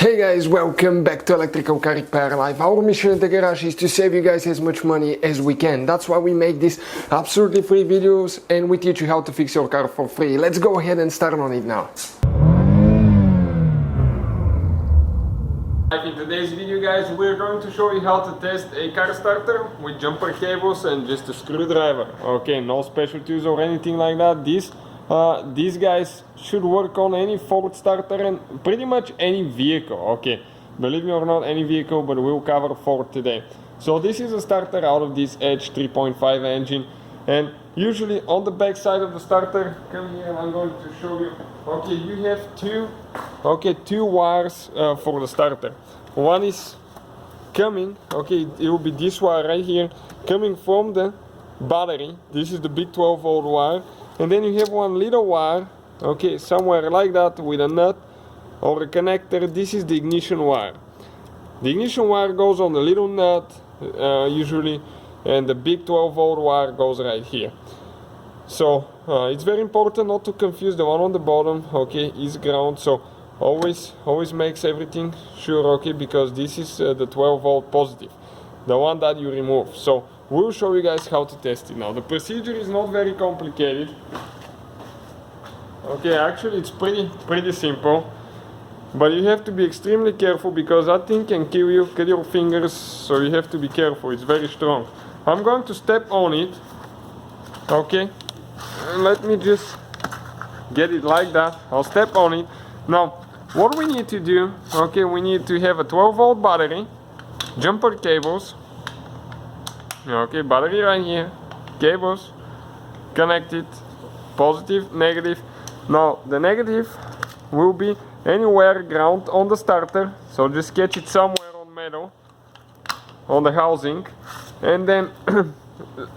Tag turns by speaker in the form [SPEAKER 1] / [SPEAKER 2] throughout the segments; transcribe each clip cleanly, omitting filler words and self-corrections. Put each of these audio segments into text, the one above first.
[SPEAKER 1] Hey guys, welcome back to Electrical Car Repair Live. Our mission at the garage is to save you guys as much money as we can. That's why we make these absolutely free videos and we teach you how to fix your car for free. Let's go ahead and start on it now. In today's video guys, we're going to show you how to test a car starter with jumper cables and just a screwdriver. Okay, no special tools or anything like that. These guys should work on any Ford starter and pretty much any vehicle. Okay, believe me or not, any vehicle, but we'll cover Ford today. So this is a starter out of this Edge 3.5 engine, and usually on the back side of the starter, come here and I'm going to show you. Okay, you have two wires for the starter. One is coming, okay, it will be this wire right here, coming from the battery. This is the big 12-volt wire. And then you have one little wire, okay, somewhere like that with a nut or a connector. This is the ignition wire. The ignition wire goes on the little nut usually, and the big 12-volt wire goes right here. So it's very important not to confuse. The one on the bottom, okay, is ground. So always makes everything sure, okay, because this is the 12-volt positive, the one that you remove. So we'll show you guys how to test it now. The procedure is not very complicated. Okay, actually it's pretty simple, but you have to be extremely careful because that thing can kill you, cut your fingers, so you have to be careful. It's very strong. I'm going to step on it. Okay, let me just get it like that. I'll step on it. Now what we need to do, okay, we need to have a 12-volt battery, jumper cables. Okay, battery right here, cables connected, positive, negative. Now the negative will be anywhere ground on the starter, so just catch it somewhere on metal, on the housing, and then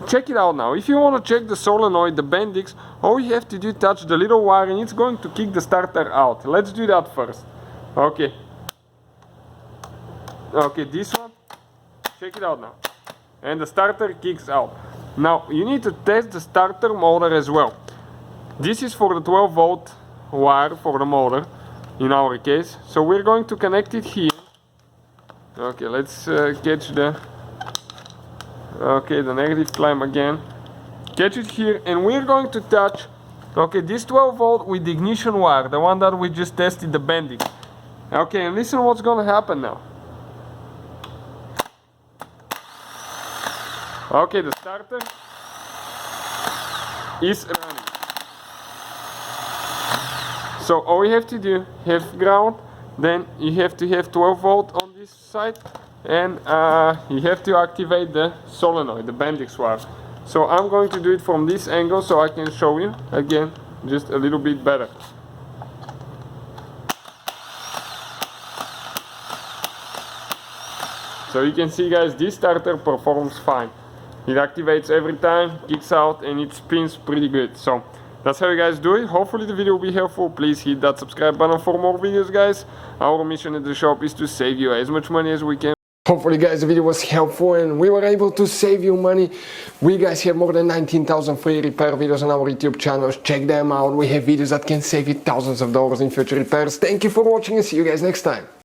[SPEAKER 1] check it out now. If you want to check the solenoid, the bendix, all you have to do is touch the little wire and it's going to kick the starter out. Let's do that first. Okay, this one, check it out now. And the starter kicks out. Now you need to test the starter motor as well. This is for the 12-volt wire for the motor in our case. So we're going to connect it here. Okay, let's catch the negative clamp again. Catch it here, and we're going to touch this 12-volt with the ignition wire, the one that we just tested the bending. Okay, and listen what's going to happen now. Okay, the starter is running. So all you have to do, have ground, then you have to have 12-volt on this side, and you have to activate the solenoid, the bendix wire. So I'm going to do it from this angle so I can show you again just a little bit better. So you can see guys, this starter performs fine. It activates every time, kicks out, and it spins pretty good. So that's how you guys do it. Hopefully the video will be helpful. Please hit that subscribe button for more videos guys. Our mission at the shop is to save you as much money as we can. Hopefully guys the video was helpful and we were able to save you money. We guys have more than 19,000 free repair videos on our YouTube channels. Check them out. We have videos that can save you thousands of dollars in future repairs. Thank you for watching and see you guys next time.